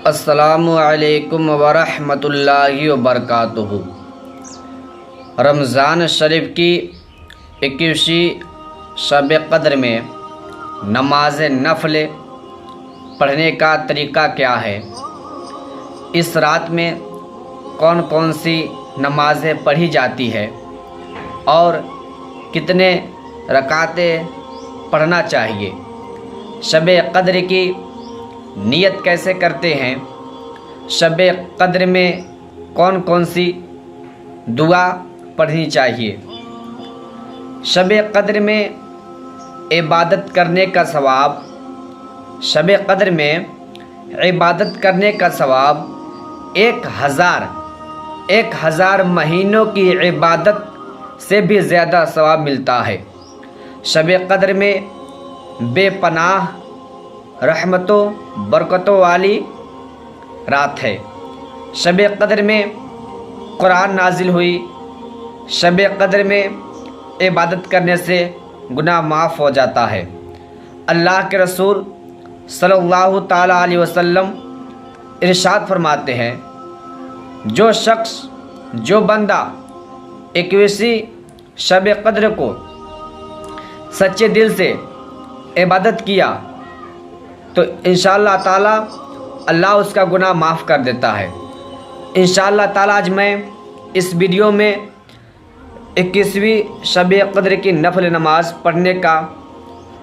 السلام علیکم ورحمۃ اللہ وبرکاتہ۔ رمضان شریف کی 21ویں شب قدر میں نماز نفل پڑھنے کا طریقہ کیا ہے؟ اس رات میں کون کون سی نمازیں پڑھی جاتی ہے اور کتنے رکعتیں پڑھنا چاہیے؟ شب قدر کی نیت کیسے کرتے ہیں؟ شب قدر میں کون کون سی دعا پڑھنی چاہیے؟ شب قدر میں عبادت کرنے کا ثواب، شب قدر میں عبادت کرنے کا ثواب 1000 مہینوں کی عبادت سے بھی زیادہ ثواب ملتا ہے۔ شب قدر میں بے پناہ رحمتوں برکتوں والی رات ہے۔ شب قدر میں قرآن نازل ہوئی۔ شب قدر میں عبادت کرنے سے گناہ معاف ہو جاتا ہے۔ اللہ کے رسول صلی اللہ تعالیٰ علیہ وسلم ارشاد فرماتے ہیں، جو بندہ 21ویں شب قدر کو سچے دل سے عبادت کیا تو انشاءاللہ تعالیٰ اللہ اس کا گناہ معاف کر دیتا ہے۔ انشاءاللہ تعالیٰ آج میں اس ویڈیو میں 21ویں شب قدر کی نفل نماز پڑھنے کا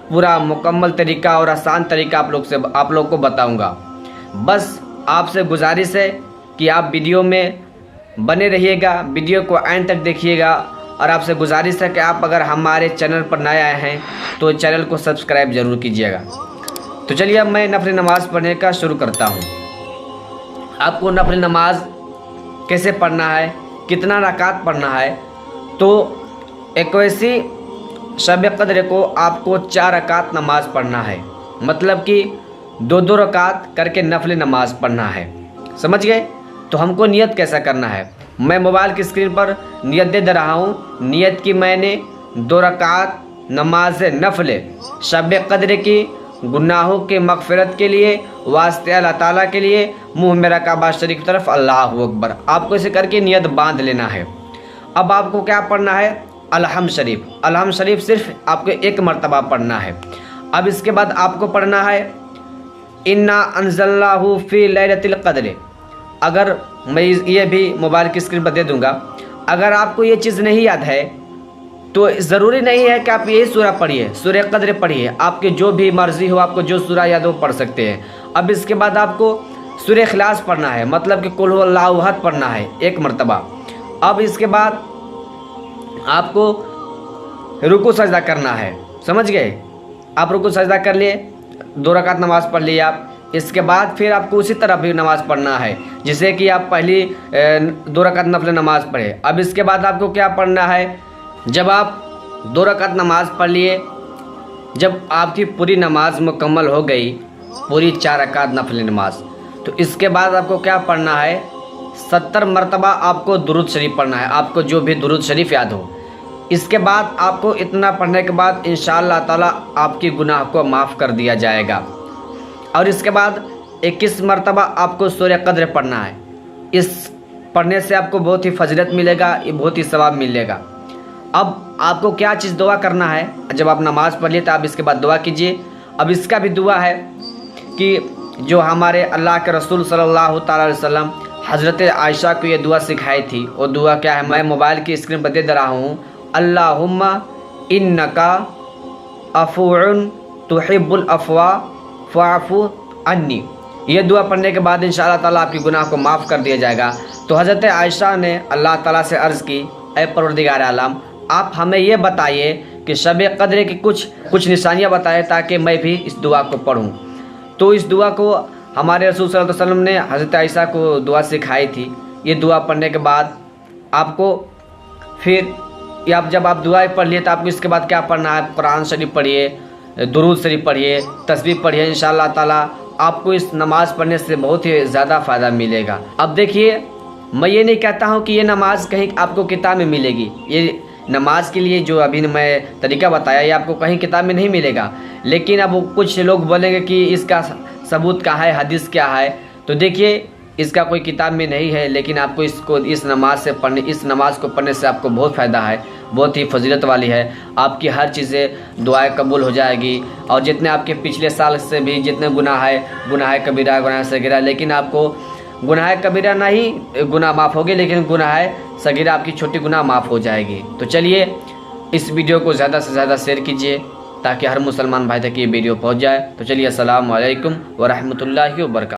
پورا مکمل طریقہ اور آسان طریقہ آپ لوگ کو بتاؤں گا۔ بس آپ سے گزارش ہے کہ آپ ویڈیو میں بنے رہیے گا، ویڈیو کو اینڈ تک دیکھیے گا، اور آپ سے گزارش ہے کہ آپ اگر ہمارے چینل پر نئے آئے ہیں تو چینل کو سبسکرائب ضرور کیجیے گا۔ تو چلیے اب میں نفل نماز پڑھنے کا شروع کرتا ہوں۔ آپ کو نفل نماز کیسے پڑھنا ہے، کتنا رکعت پڑھنا ہے؟ تو 21ویں شب قدر کو آپ کو 4 رکعت نماز پڑھنا ہے، مطلب کہ 2 رکعت کر کے نفل نماز پڑھنا ہے۔ سمجھ گئے؟ تو ہم کو نیت کیسا کرنا ہے؟ میں موبائل کی اسکرین پر نیت دے رہا ہوں۔ نیت کی میں نے 2 رکعت نماز نفل شب قدر کی گناہوں کے مغفرت کے لیے، واسطے اللہ تعالیٰ کے لیے، منہ میرا کعبہ شریف کی طرف اللہ اکبر، آپ کو اسے کر کے نیت باندھ لینا ہے۔ اب آپ کو کیا پڑھنا ہے؟ الحمد شریف صرف آپ کو 1 مرتبہ پڑھنا ہے۔ اب اس کے بعد آپ کو پڑھنا ہے انا انزلناہ فی لیلۃ القدر۔ اگر میں یہ بھی موبائل کی اسکرین پر دے دوں گا، اگر آپ کو یہ چیز نہیں یاد ہے تو ضروری نہیں ہے کہ آپ یہی سورہ پڑھیے، سورہ قدر پڑھیے، آپ کی جو بھی مرضی ہو، آپ کو جو سورہ یاد ہو پڑھ سکتے ہیں۔ اب اس کے بعد آپ کو سورہ اخلاص پڑھنا ہے، مطلب کہ قل هو اللہ احد پڑھنا ہے 1 مرتبہ۔ اب اس کے بعد آپ کو رکوع سجدہ کرنا ہے۔ سمجھ گئے؟ آپ رکوع سجدہ کر لیے، 2 رکعت نماز پڑھ لیے آپ۔ اس کے بعد پھر آپ کو اسی طرح بھی نماز پڑھنا ہے جسے کہ آپ پہلی 2 رکعت نفل نماز پڑھے۔ اب اس کے بعد آپ کو کیا پڑھنا ہے؟ جب آپ 2 رکعت نماز پڑھ لیے، جب آپ کی پوری نماز مکمل ہو گئی، پوری 4 رکعت نفل نماز، تو اس کے بعد آپ کو کیا پڑھنا ہے؟ 70 مرتبہ آپ کو درود شریف پڑھنا ہے، آپ کو جو بھی درود شریف یاد ہو۔ اس کے بعد آپ کو اتنا پڑھنے کے بعد انشاءاللہ تعالیٰ آپ کی گناہ کو معاف کر دیا جائے گا۔ اور اس کے بعد 21 مرتبہ آپ کو سورہ قدر پڑھنا ہے۔ اس پڑھنے سے آپ کو بہت ہی فضیلت ملے گا، یہ بہت ہی ثواب ملے گا۔ اب آپ کو کیا چیز دعا کرنا ہے؟ جب آپ نماز پڑھ لیے تو آپ اس کے بعد دعا کیجئے۔ اب اس کا بھی دعا ہے کہ جو ہمارے اللہ کے رسول صلی اللہ تعالیٰ علیہ وسلم حضرت عائشہ کو یہ دعا سکھائی تھی، وہ دعا کیا ہے؟ میں موبائل کی اسکرین پر دے رہا ہوں۔ اللہم انکا عفو تحب العفو فاعف عنی۔ یہ دعا پڑھنے کے بعد انشاءاللہ تعالیٰ آپ کی گناہ کو معاف کر دیا جائے گا۔ تو حضرت عائشہ نے اللہ تعالیٰ سے عرض کی، اے پروردگار عالم، آپ ہمیں یہ بتائیے کہ شب قدر کی کچھ نشانیاں بتائیں تاکہ میں بھی اس دعا کو پڑھوں۔ تو اس دعا کو ہمارے رسول صلی اللہ علیہ وسلم نے حضرت عائشہ کو دعا سکھائی تھی۔ یہ دعا پڑھنے کے بعد آپ کو پھر جب آپ دعا پڑھ لیے تو آپ کو اس کے بعد کیا پڑھنا ہے؟ قرآن شریف پڑھیے، درود شریف پڑھیے، تسبیح پڑھیے۔ انشاءاللہ تعالیٰ آپ کو اس نماز پڑھنے سے بہت ہی زیادہ فائدہ ملے گا۔ اب دیکھیے، میں یہ نہیں کہتا ہوں کہ یہ نماز کہیں آپ کو کتاب میں ملے گی۔ یہ نماز کے لیے جو ابھی میں طریقہ بتایا یہ آپ کو کہیں کتاب میں نہیں ملے گا، لیکن اب کچھ لوگ بولیں گے کہ اس کا ثبوت کیا ہے، حدیث کیا ہے، تو دیکھیے اس کا کوئی کتاب میں نہیں ہے، لیکن آپ کو اس نماز کو پڑھنے سے آپ کو بہت فائدہ ہے، بہت ہی فضیلت والی ہے۔ آپ کی ہر چیزیں دعائیں قبول ہو جائے گی، اور جتنے آپ کے پچھلے سال سے بھی جتنے گناہ کبیرہ گناہ صغیرہ، لیکن آپ کو گناہ کبیرہ نہیں گناہ معاف ہوگی، لیکن گناہ صغیرہ آپ کی چھوٹی گناہ معاف ہو جائے گی۔ تو چلیے اس ویڈیو کو زیادہ سے زیادہ شیئر کیجیے تاکہ ہر مسلمان بھائی تک یہ ویڈیو پہنچ جائے۔ تو چلیے السلام علیکم ورحمۃ اللہ وبرکاتہ۔